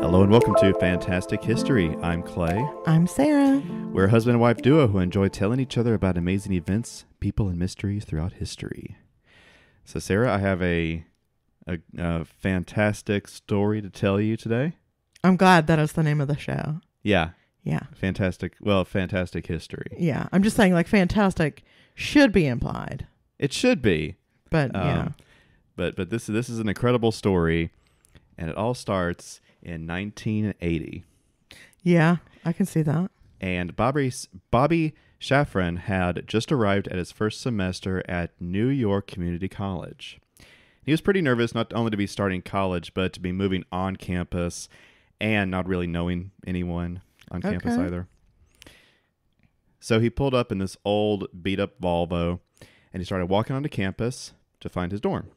Hello and welcome to Fantastic History. I'm Clay. I'm Sarah. We're a husband and wife duo who enjoy telling each other about amazing events, people, and mysteries throughout history. So, Sarah, I have a fantastic story to tell you today. I'm glad that is the name of the show. Yeah. Yeah. Fantastic history. Yeah. I'm just saying, like, fantastic should be implied. It should be. But, yeah. But this is an incredible story, and it all starts in 1980. Yeah, I can see that. And Bobby Shafran had just arrived at his first semester at New York Community College. He was pretty nervous not only to be starting college, but to be moving on campus and not really knowing anyone on campus either. So he pulled up in this old beat-up Volvo, and he started walking onto campus to find his dorm.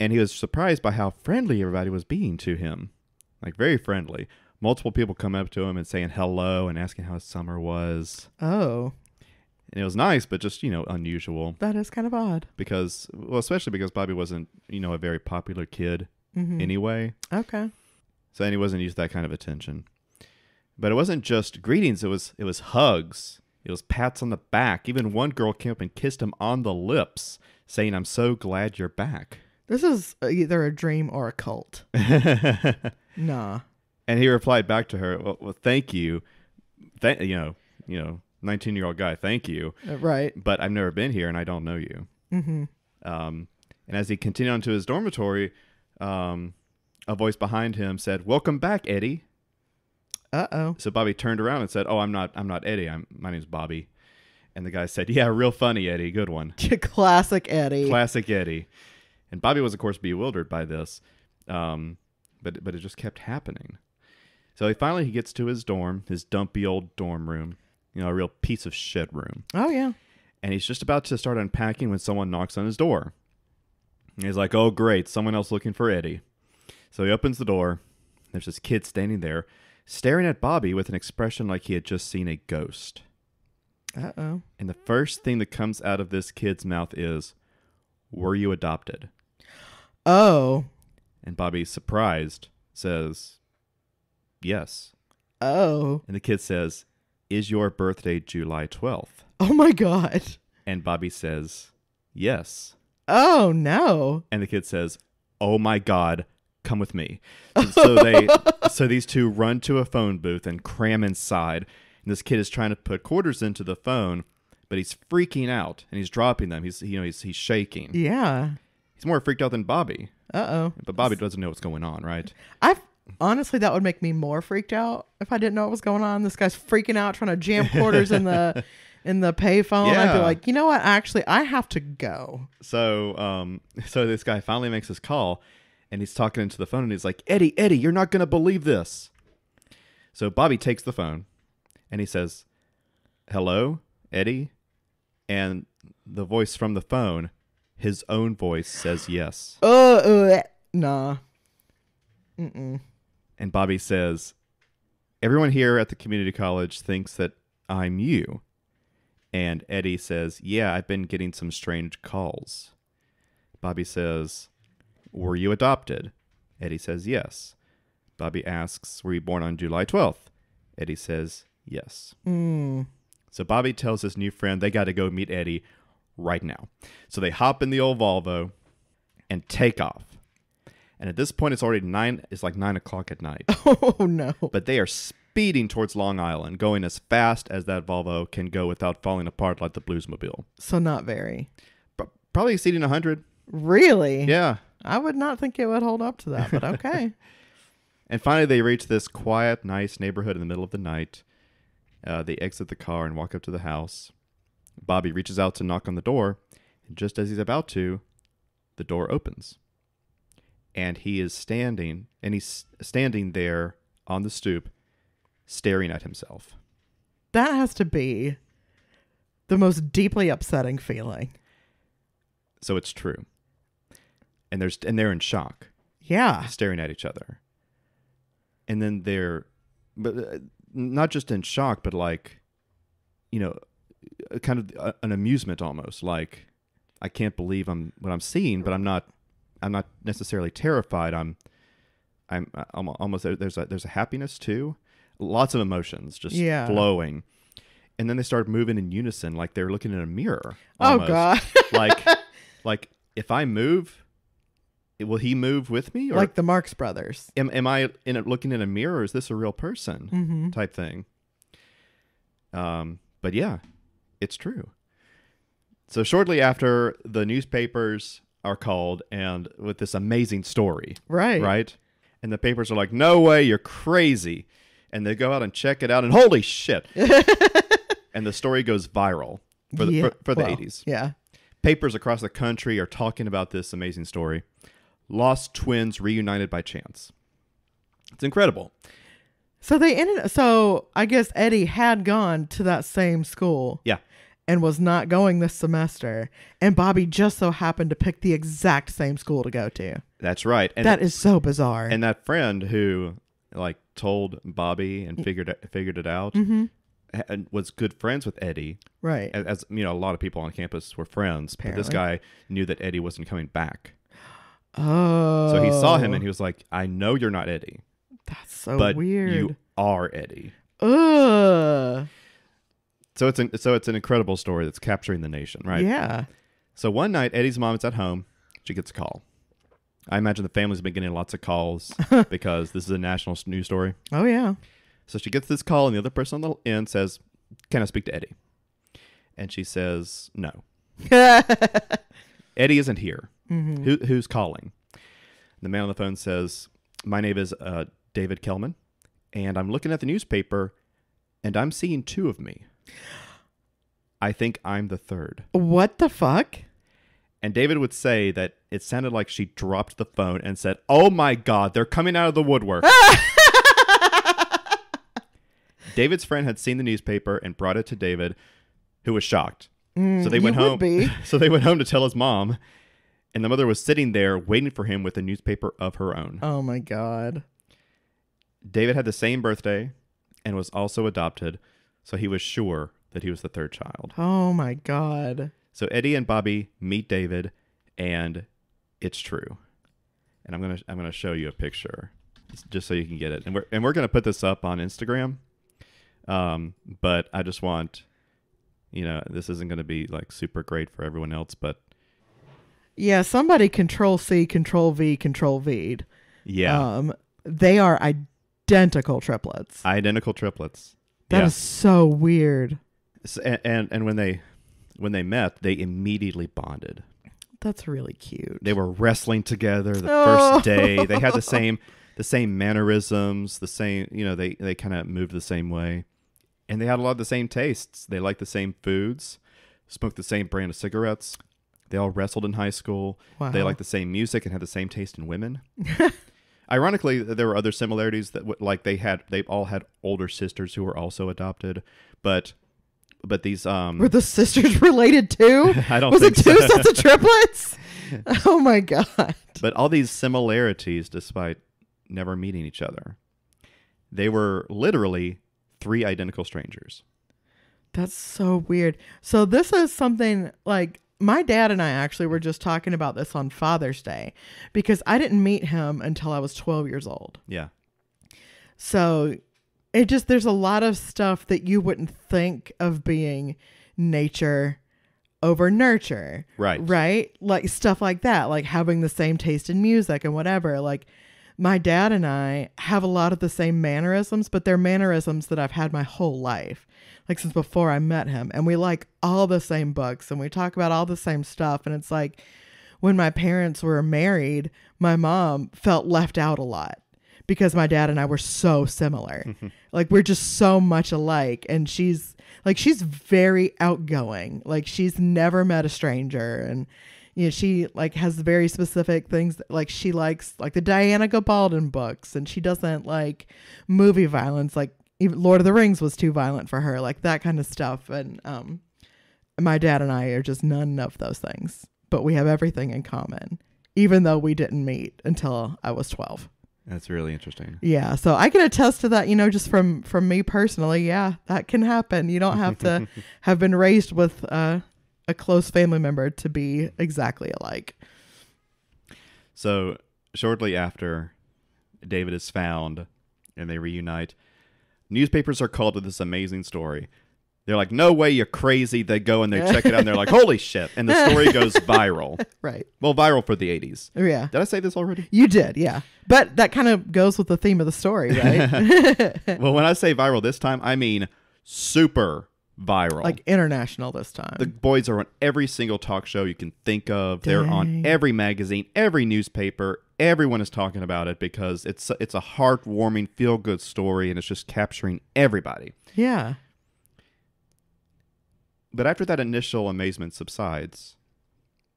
And he was surprised by how friendly everybody was being to him. Like, very friendly. Multiple people come up to him and saying hello and asking how his summer was. Oh. And it was nice, but just, unusual. That is kind of odd. Especially because Bobby wasn't, a very popular kid anyway. Okay. So, and he wasn't used to that kind of attention. But it wasn't just greetings. It was hugs. It was pats on the back. Even one girl came up and kissed him on the lips, saying, "I'm so glad you're back." This is either a dream or a cult. Nah. And he replied back to her, well thank you. 19-year-old guy, thank you. Right. But I've never been here and I don't know you. Mm-hmm. And as he continued on to his dormitory, a voice behind him said, "Welcome back, Eddie." Uh-oh. So Bobby turned around and said, "Oh, I'm not Eddie. My name's Bobby." And the guy said, "Yeah, real funny, Eddie. Good one." Classic Eddie. Classic Eddie. And Bobby was, of course, bewildered by this, but it just kept happening. So he gets to his dorm, his dumpy old dorm room, a real piece of shit room. Oh, yeah. And he's just about to start unpacking when someone knocks on his door. And he's like, "Oh, great, someone else looking for Eddie." So he opens the door. There's this kid standing there, staring at Bobby with an expression like he had just seen a ghost. Uh-oh. And the first thing that comes out of this kid's mouth is, "Were you adopted?" Oh. And Bobby, surprised, says, "Yes." Oh. And the kid says, "Is your birthday July 12th?" Oh, my God. And Bobby says, "Yes." Oh, no. And the kid says, "Oh, my God, come with me." So these two run to a phone booth and cram inside. And this kid is trying to put quarters into the phone, but he's freaking out and he's dropping them. He's shaking. Yeah. He's more freaked out than Bobby. Uh-oh. But Bobby doesn't know what's going on, right? Honestly, that would make me more freaked out if I didn't know what was going on. This guy's freaking out, trying to jam quarters in the payphone. Yeah. I'd be like, you know what? Actually, I have to go. So this guy finally makes his call, and he's talking into the phone, and he's like, Eddie, you're not going to believe this." So Bobby takes the phone, and he says, "Hello, Eddie?" And the voice from the phone, his own voice, says yes. Nah. Mm-mm. And Bobby says, "Everyone here at the community college thinks that I'm you." And Eddie says, "Yeah, I've been getting some strange calls." Bobby says, "Were you adopted?" Eddie says, "Yes." Bobby asks, "Were you born on July 12th? Eddie says, "Yes." So Bobby tells his new friend they got to go meet Eddie right now. So they hop in the old Volvo and take off. And at this point, it's already 9 o'clock at night. Oh, no. But they are speeding towards Long Island, going as fast as that Volvo can go without falling apart like the Bluesmobile. So not very. Probably exceeding 100. Really? Yeah. I would not think it would hold up to that, but okay. And finally, they reach this quiet, nice neighborhood in the middle of the night. They exit the car and walk up to the house. Bobby reaches out to knock on the door, and just as he's about to, the door opens. And he's standing there on the stoop, staring at himself. That has to be the most deeply upsetting feeling. So it's true. And they're in shock. Yeah. Staring at each other. And then they're not just in shock, but like, kind of an amusement almost. Like, I can't believe what I'm seeing, but I'm not necessarily terrified. I'm I'm almost there's a happiness too, lots of emotions just Yeah. flowing, and then they start moving in unison like they're looking in a mirror. Oh Almost. God. like if I move, will he move with me? Or Like the Marx Brothers. am I looking in a mirror? Or is this a real person? Mm-hmm. Type thing. But yeah, it's true. So shortly after, the newspapers are called and with this amazing story. Right. And the papers are like, no way, you're crazy. And they go out and check it out and holy shit. And the story goes viral for the 80s. Yeah. Papers across the country are talking about this amazing story. Lost twins reunited by chance. It's incredible. So I guess Eddie had gone to that same school. Yeah. And was not going this semester. And Bobby just so happened to pick the exact same school to go to. That's right. And that is so bizarre. And that friend who like told Bobby and figured it out and was good friends with Eddie. Right. As you know, a lot of people on campus were friends. Apparently. But this guy knew that Eddie wasn't coming back. Oh. So he saw him and he was like, I know you're not Eddie. That's so but weird. You are Eddie. Ugh. So it's an incredible story that's capturing the nation, right? Yeah. So one night, Eddie's mom is at home. She gets a call. I imagine the family's been getting lots of calls because this is a national news story. Oh, yeah. So she gets this call, and the other person on the end says, can I speak to Eddie? And she says, no. Eddie isn't here. Mm-hmm. Who's calling? The man on the phone says, my name is David Kelman, and I'm looking at the newspaper, and I'm seeing two of me. I think I'm the third. What the fuck? And David would say that it sounded like she dropped the phone and said, oh my God, they're coming out of the woodwork. David's friend had seen the newspaper and brought it to David, who was shocked. So they went home. So they went home to tell his mom, and the mother was sitting there waiting for him with a newspaper of her own. Oh my God. David had the same birthday and was also adopted, so he was sure that he was the third child. Oh my God. So Eddie and Bobby meet David, and it's true. And I'm gonna show you a picture just so you can get it. And we're gonna put this up on Instagram. But I just want, this isn't gonna be like super great for everyone else, but yeah, somebody Control-C, Control-V, Control-V'd. Yeah. They are identical triplets. That is so weird. And when they met, they immediately bonded. That's really cute. They were wrestling together the first day. They had the same mannerisms, the same, they kind of moved the same way. And they had a lot of the same tastes. They liked the same foods, smoked the same brand of cigarettes. They all wrestled in high school. Wow. They liked the same music and had the same taste in women. Ironically, there were other similarities that they all had older sisters who were also adopted, but these were the sisters related too? I don't was think it two so. sets of triplets? Oh my God. But all these similarities, despite never meeting each other, they were literally three identical strangers. That's so weird. So this is something like my dad and I actually were just talking about this on Father's Day because I didn't meet him until I was 12 years old. Yeah. So there's a lot of stuff that you wouldn't think of being nature over nurture. Right. Right? Like stuff like that, like having the same taste in music and whatever. Like my dad and I have a lot of the same mannerisms, but they're mannerisms that I've had my whole life. Like since before I met him, and we like all the same books and we talk about all the same stuff. And it's like when my parents were married, my mom felt left out a lot because my dad and I were so similar. Like we're just so much alike. And she's very outgoing. Like she's never met a stranger. And she like has very specific things that, like she likes like the Diana Gabaldon books, and she doesn't like movie violence. Like even Lord of the Rings was too violent for her, like that kind of stuff. And my dad and I are just none of those things, but we have everything in common, even though we didn't meet until I was 12. That's really interesting. Yeah. So I can attest to that, just from me personally. Yeah, that can happen. You don't have to have been raised with a close family member to be exactly alike. So shortly after David is found and they reunite. Newspapers are called to this amazing story. They're like, no way, you're crazy. They go and they check it out and they're like, holy shit. And the story goes viral. Right. Well, viral for the 80s. Yeah. Did I say this already? You did, yeah. But that kind of goes with the theme of the story, right? Well, when I say viral this time, I mean super viral. Like international this time. The boys are on every single talk show you can think of. They're on every magazine, every newspaper. Everyone is talking about it because it's a heartwarming, feel-good story, and it's just capturing everybody. Yeah. But after that initial amazement subsides,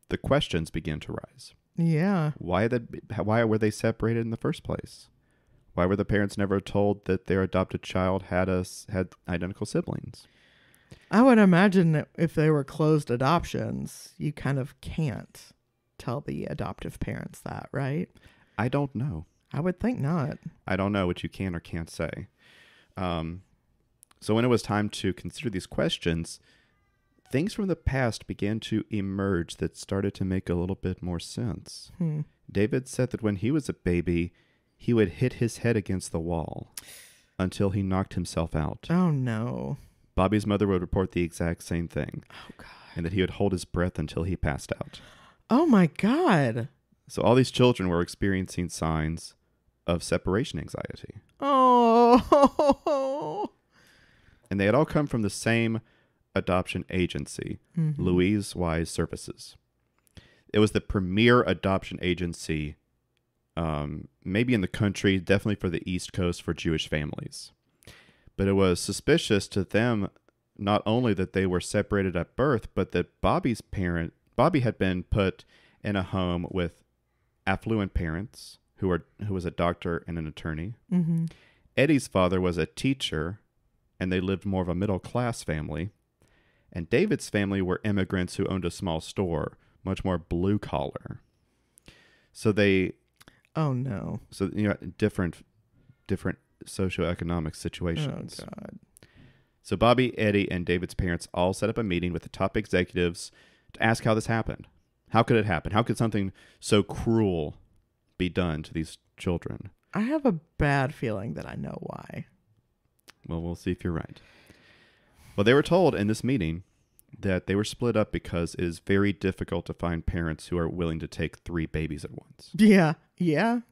the questions begin to rise. Yeah. Why were they separated in the first place? Why were the parents never told that their adopted child had identical siblings? I would imagine that if they were closed adoptions, you kind of can't tell the adoptive parents that, right? I don't know. I would think not. I don't know what you can or can't say. So when it was time to consider these questions, things from the past began to emerge that started to make a little bit more sense. David said that when he was a baby, he would hit his head against the wall until he knocked himself out. Oh, no. Bobby's mother would report the exact same thing. Oh, God. And that he would hold his breath until he passed out. Oh, my God. So all these children were experiencing signs of separation anxiety. Oh. And they had all come from the same adoption agency, Louise Wise Services. It was the premier adoption agency, maybe in the country, definitely for the East Coast for Jewish families. But it was suspicious to them not only that they were separated at birth, but that Bobby had been put in a home with affluent parents who was a doctor and an attorney. Mm-hmm. Eddie's father was a teacher, and they lived more of a middle-class family. And David's family were immigrants who owned a small store, much more blue-collar. So they... Oh, no. So, different socioeconomic situations. Oh, God. So Bobby, Eddie, and David's parents all set up a meeting with the top executives to ask how this happened. How could it happen? How could something so cruel be done to these children? I have a bad feeling that I know why. Well, we'll see if you're right. Well, they were told in this meeting that they were split up because it is very difficult to find parents who are willing to take 3 babies at once. Yeah,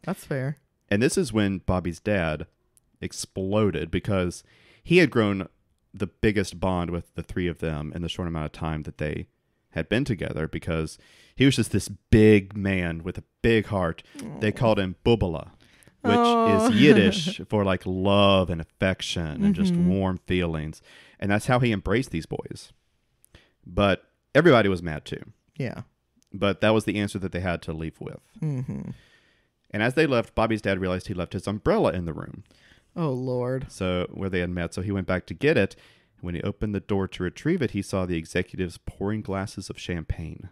that's fair. And this is when Bobby's dad exploded because he had grown the biggest bond with the 3 of them in the short amount of time that they had been together, because he was just this big man with a big heart. They called him Bubala, which is Yiddish for like love and affection and just warm feelings. And that's how he embraced these boys. But everybody was mad too. Yeah. But that was the answer that they had to leave with. Mm-hmm. And as they left, Bobby's dad realized he left his umbrella in the room. Oh, Lord. So where they had met. So he went back to get it. When he opened the door to retrieve it, he saw the executives pouring glasses of champagne.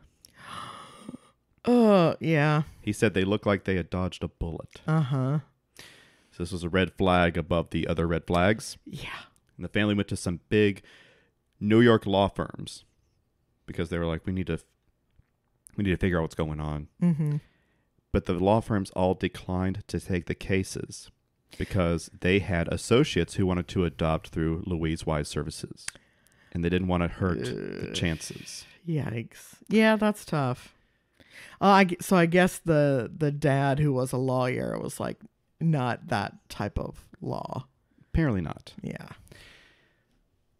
Yeah. He said they looked like they had dodged a bullet. Uh-huh. So this was a red flag above the other red flags. Yeah. And the family went to some big New York law firms because they were like, we need to figure out what's going on. Mm-hmm. But the law firms all declined to take the cases because they had associates who wanted to adopt through Louise Wise Services. And they didn't want to hurt the chances. Yikes. Yeah, that's tough. So I guess the dad who was a lawyer was like not that type of law. Apparently not. Yeah.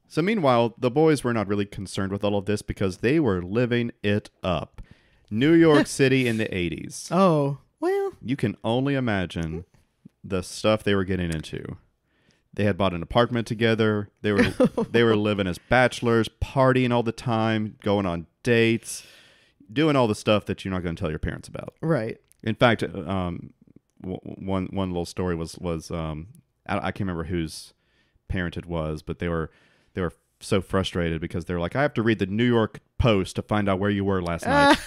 So meanwhile, the boys were not really concerned with all of this because they were living it up. New York City in the 80s. Oh, well. You can only imagine the stuff they were getting into. They had bought an apartment together. They were living as bachelors, partying all the time, going on dates, doing all the stuff that you're not going to tell your parents about. Right. In fact, one little story was I can't remember whose parent it was, but they were so frustrated because they were like, I have to read the New York Post to find out where you were last night.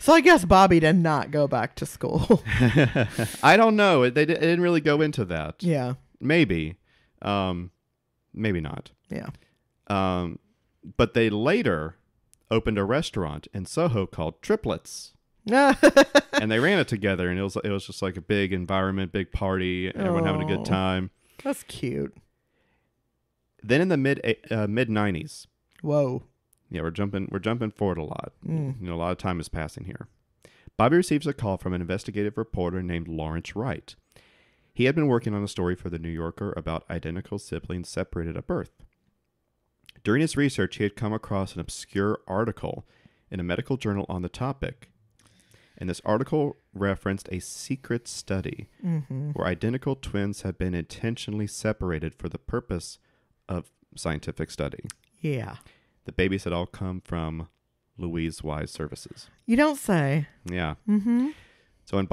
So I guess Bobby did not go back to school. I don't know. It didn't really go into that. Yeah. Maybe. Maybe not. Yeah. But they later opened a restaurant in Soho called Triplets. And they ran it together, and it was just like a big environment, big party, everyone having a good time. That's cute. Then in the mid 90s. Whoa. Yeah, we're jumping forward a lot. You know, a lot of time is passing here. Bobby receives a call from an investigative reporter named Lawrence Wright. He had been working on a story for the New Yorker about identical siblings separated at birth. During his research, he had come across an obscure article in a medical journal on the topic. And this article referenced a secret study where identical twins had been intentionally separated for the purpose of scientific study. Yeah. The babies had all come from Louise Wise Services. You don't say. Yeah. Mm-hmm. So when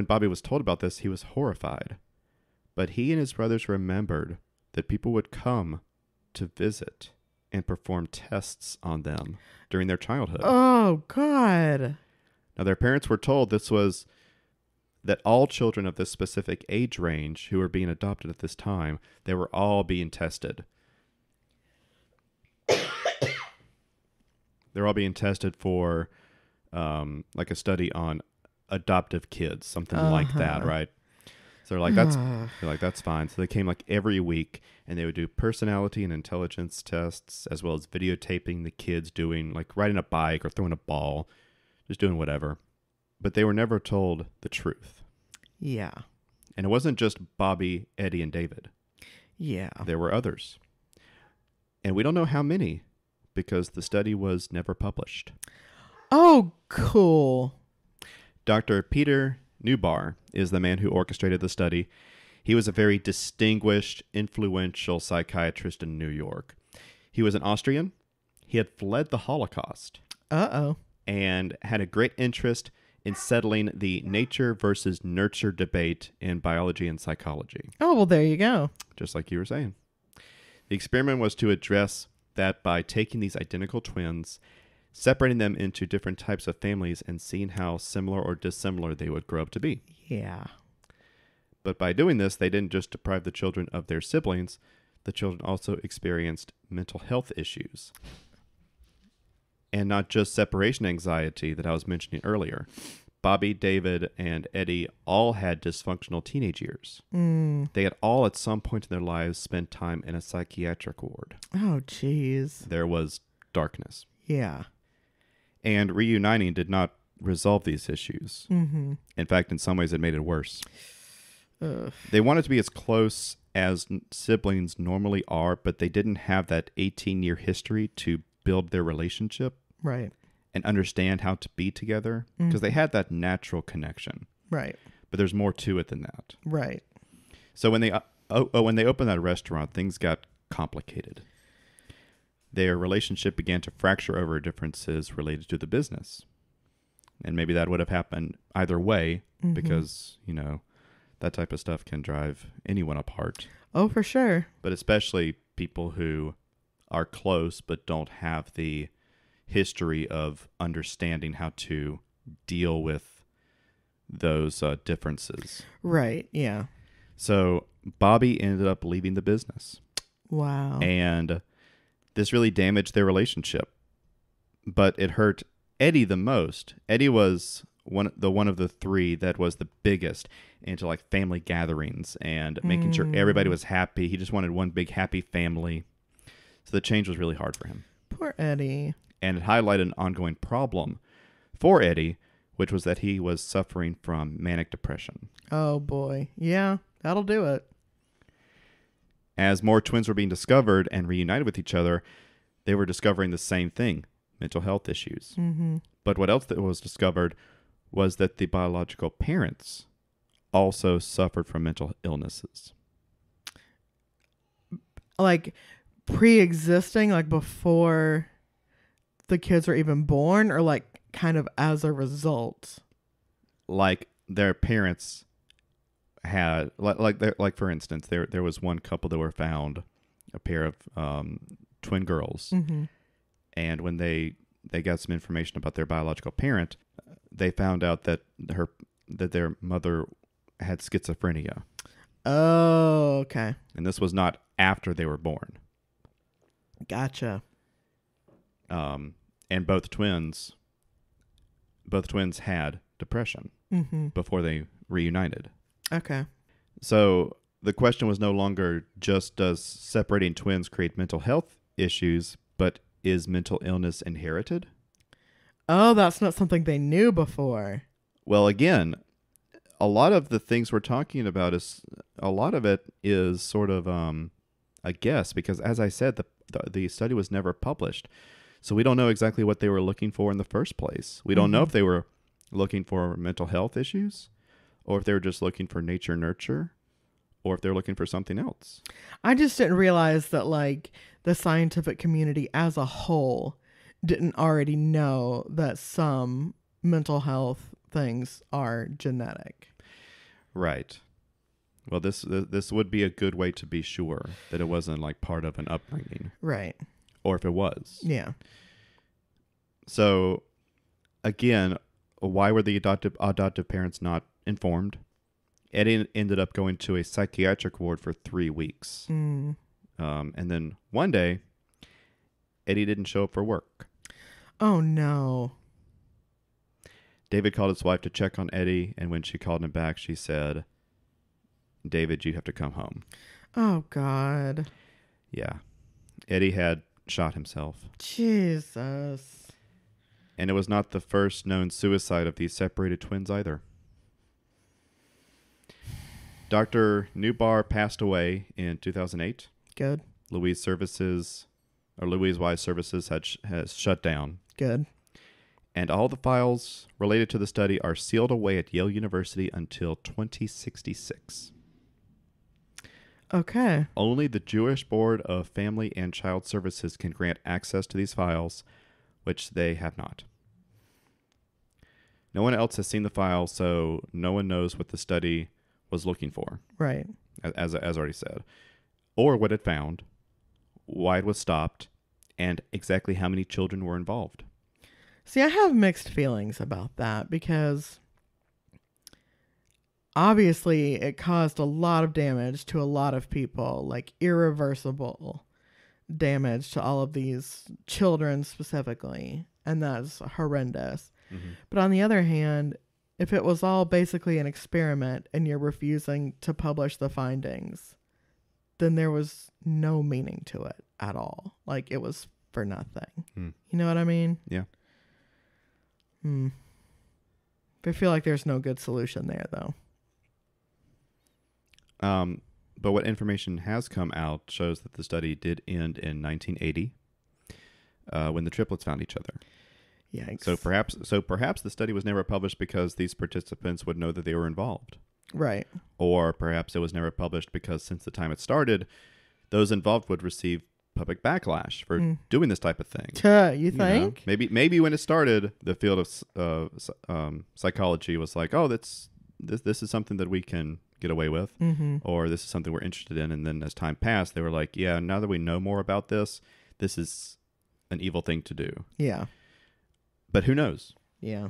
Bobby was told about this, he was horrified. But he and his brothers remembered that people would come to visit and perform tests on them during their childhood. Oh, God. Now, their parents were told that all children of this specific age range who were being adopted at this time, they were all being tested. They're all being tested for like a study on adoptive kids, something like that, right? So they're like, that's fine. So they came like every week, and they would do personality and intelligence tests, as well as videotaping the kids doing, like, riding a bike or throwing a ball, just doing whatever. But they were never told the truth. Yeah. And it wasn't just Bobby, Eddie, and David. Yeah. There were others. And we don't know how many, because the study was never published. Oh, cool. Dr. Peter Newbar is the man who orchestrated the study. He was a very distinguished, influential psychiatrist in New York. He was an Austrian. He had fled the Holocaust. Uh-oh. And had a great interest in settling the nature versus nurture debate in biology and psychology. Oh, well, there you go. Just like you were saying. The experiment was to address that by taking these identical twins, separating them into different types of families, and seeing how similar or dissimilar they would grow up to be. Yeah. But by doing this, they didn't just deprive the children of their siblings. The children also experienced mental health issues. And not just separation anxiety that I was mentioning earlier. Bobby, David, and Eddie all had dysfunctional teenage years. They had all at some point in their lives spent time in a psychiatric ward. Oh, jeez. There was darkness. Yeah. And reuniting did not resolve these issues. Mm-hmm. In fact, in some ways, it made it worse. Ugh. They wanted to be as close as siblings normally are, but they didn't have that 18-year history to build their relationship. Right. And understand how to be together, because they had that natural connection. Right. But there's more to it than that. Right. So when they opened that restaurant, things got complicated. Their relationship began to fracture over differences related to the business. And maybe that would have happened either way, because, you know, that type of stuff can drive anyone apart. Oh, for sure. But especially people who are close but don't have the history of understanding how to deal with those differences. Right. Yeah. So Bobby ended up leaving the business. Wow. And this really damaged their relationship. But it hurt Eddie the most. Eddie was one of the three that was the biggest into like family gatherings and making sure everybody was happy. He just wanted one big happy family. So the change was really hard for him. Poor Eddie. And it highlighted an ongoing problem for Eddie, which was that he was suffering from manic depression. Oh, boy. Yeah, that'll do it. As more twins were being discovered and reunited with each other, they were discovering the same thing, mental health issues. Mm-hmm. But what else that was discovered was that the biological parents also suffered from mental illnesses. Like pre-existing, like before the kids were even born, or like kind of as a result? Like their parents had, like for instance, there was one couple that were found, a pair of twin girls, and when they got some information about their biological parent, they found out that their mother had schizophrenia. Oh, okay. And this was not after they were born. Gotcha. And both twins both twins had depression before they reunited. Okay. So the question was no longer just does separating twins create mental health issues, but is mental illness inherited? Oh, that's not something they knew before. Well, again, a lot of the things we're talking about a lot of it is sort of a guess, because as I said, the study was never published. So we don't know exactly what they were looking for in the first place. We don't know if they were looking for mental health issues, or if they were just looking for nature nurture, or if they're looking for something else. I just didn't realize that like the scientific community as a whole didn't already know that some mental health things are genetic. Right. Well, this would be a good way to be sure that it wasn't like part of an upbringing. Right. Or if it was. Yeah. So, again, why were the adoptive parents not informed? Eddie ended up going to a psychiatric ward for 3 weeks. And then one day, Eddie didn't show up for work. Oh, no. David called his wife to check on Eddie, and when she called him back, she said, "David, you have to come home." Oh, God. Yeah. Eddie had shot himself. Jesus. And it was not the first known suicide of these separated twins either. Dr. Newbar passed away in 2008. Good. Louise Wise Services has shut down. Good. And all the files related to the study are sealed away at Yale University until 2066. Okay. Only the Jewish Board of Family and Child Services can grant access to these files, which they have not. No one else has seen the files, so no one knows what the study was looking for. Right. As already said. Or what it found, why it was stopped, and exactly how many children were involved. See, I have mixed feelings about that because obviously it caused a lot of damage to a lot of people, like irreversible damage to all of these children specifically. And that's horrendous. But on the other hand, if it was all basically an experiment and you're refusing to publish the findings, then there was no meaning to it at all. Like it was for nothing. You know what I mean? Yeah. I feel like there's no good solution there, though. But what information has come out shows that the study did end in 1980 when the triplets found each other. Yikes. So perhaps the study was never published because these participants would know that they were involved. Right. Or perhaps it was never published because since the time it started, those involved would receive public backlash for doing this type of thing. You think? Know, maybe when it started, the field of psychology was like, oh, this is something that we can get away with, or this is something we're interested in. And then as time passed, they were like, yeah, now that we know more about this is an evil thing to do. Yeah. But who knows? Yeah.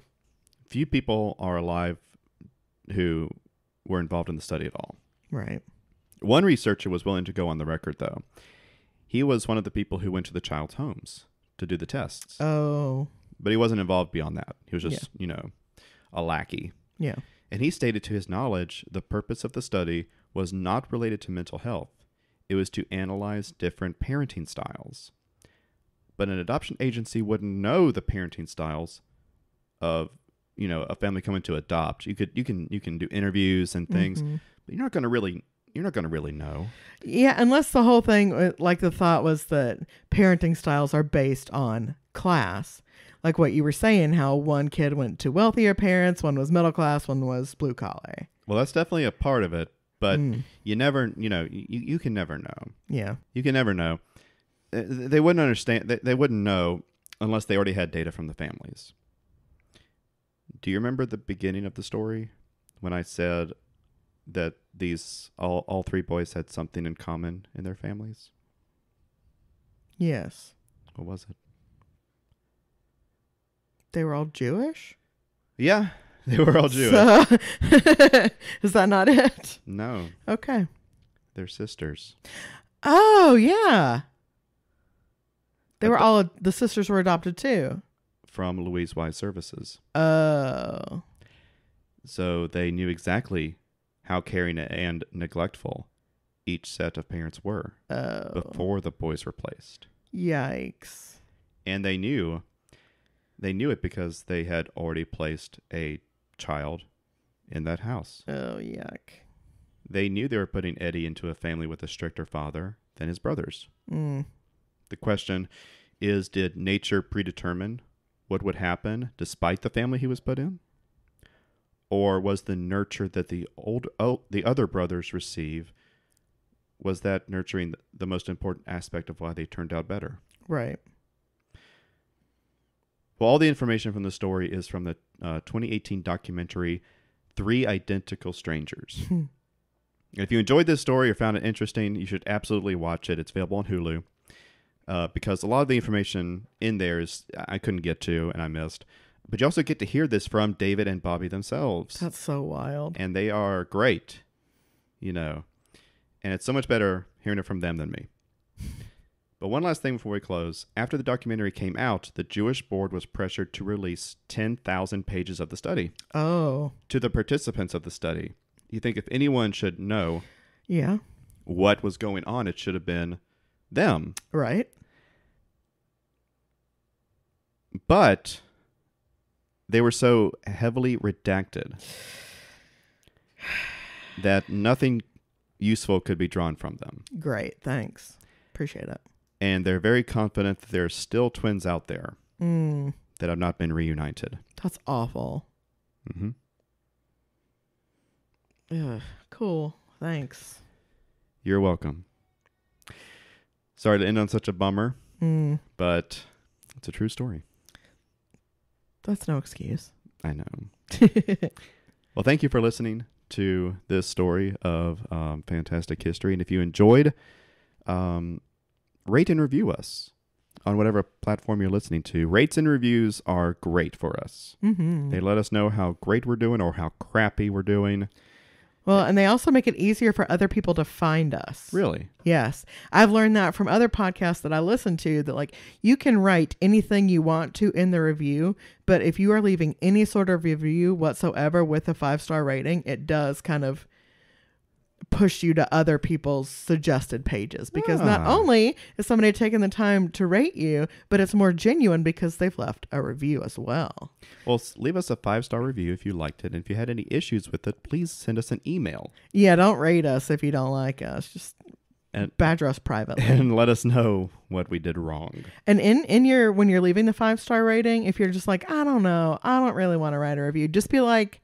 Few people are alive who were involved in the study at all. Right. One researcher was willing to go on the record, though. He was one of the people who went to the child's homes to do the tests. Oh. But he wasn't involved beyond that. He was just, a lackey. Yeah. And he stated to his knowledge, the purpose of the study was not related to mental health. It was to analyze different parenting styles. But an adoption agency wouldn't know the parenting styles of, a family coming to adopt. You can do interviews and things, but you're not going to really know. Yeah, unless the whole thing, like the thought was that parenting styles are based on class. Like what you were saying, how one kid went to wealthier parents, one was middle class, one was blue collar. Well, that's definitely a part of it, but you never, you can never know. Yeah. You can never know. They wouldn't understand. They wouldn't know unless they already had data from the families. Do you remember the beginning of the story when I said that these all three boys had something in common in their families? Yes. What was it? They were all Jewish? Yeah, they were all Jewish. So, is that not it? No. Okay. They're sisters. Oh, yeah. They were all, the sisters were adopted too. from Louise Wise Services. Oh. So they knew exactly how caring and neglectful each set of parents were before the boys were placed. Yikes. And they knew it because they had already placed a child in that house. Oh, yuck. They knew they were putting Eddie into a family with a stricter father than his brothers. Mm. The question is, did nature predetermine what would happen despite the family he was put in? Or was the nurture that the other brothers receive, was that nurturing the most important aspect of why they turned out better? Right. Well, all the information from the story is from the 2018 documentary, Three Identical Strangers. And if you enjoyed this story or found it interesting, you should absolutely watch it. It's available on Hulu. Because a lot of the information in there is I couldn't get to and I missed. But you also get to hear this from David and Bobby themselves. That's so wild. And they are great, And it's so much better hearing it from them than me. But one last thing before we close. After the documentary came out, the Jewish board was pressured to release 10,000 pages of the study. Oh. To the participants of the study. You think if anyone should know what was going on, it should have been them. Right. But they were so heavily redacted that nothing useful could be drawn from them. Great. Thanks. Appreciate it. And they're very confident that there are still twins out there that have not been reunited. That's awful. Mm-hmm. Ugh, cool. Thanks. You're welcome. Sorry to end on such a bummer, but it's a true story. That's no excuse. I know. Well, thank you for listening to this story of fantastic history. And if you enjoyed, rate and review us on whatever platform you're listening to. Rates and reviews are great for us. Mm-hmm. They let us know how great we're doing or how crappy we're doing. Well, and they also make it easier for other people to find us. Really? Yes. I've learned that from other podcasts that I listen to, that like you can write anything you want to in the review, but if you are leaving any sort of review whatsoever with a 5-star rating, it does kind of push you to other people's suggested pages, because not only is somebody taking the time to rate you, but it's more genuine because they've left a review as well. Well, leave us a 5-star review if you liked it. And if you had any issues with it, please send us an email. Yeah, don't rate us if you don't like us. Just badger us privately. And let us know what we did wrong. And in your, when you're leaving the 5-star rating, if you're just like, I don't know, I don't really want to write a review, just be like,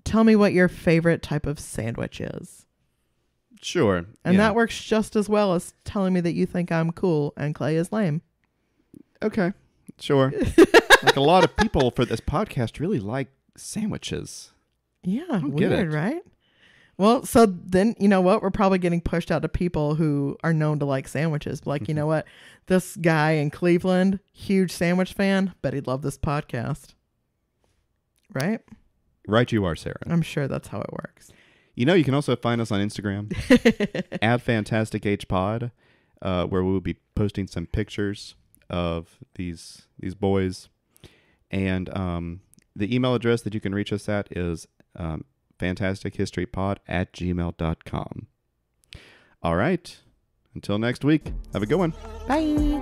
tell me what your favorite type of sandwich is. Sure. And that works just as well as telling me that you think I'm cool and Clay is lame. Okay. Sure. Like a lot of people for this podcast really like sandwiches. Yeah. Weird, right? Well, so then, you know what? We're probably getting pushed out to people who are known to like sandwiches. Like, you know what? This guy in Cleveland, huge sandwich fan, bet he'd love this podcast. Right? Right you are, Sarah. I'm sure that's how it works. You know, you can also find us on Instagram at FantasticHPod, where we will be posting some pictures of these boys. And the email address that you can reach us at is fantastichistorypod@gmail.com. All right. Until next week, have a good one. Bye.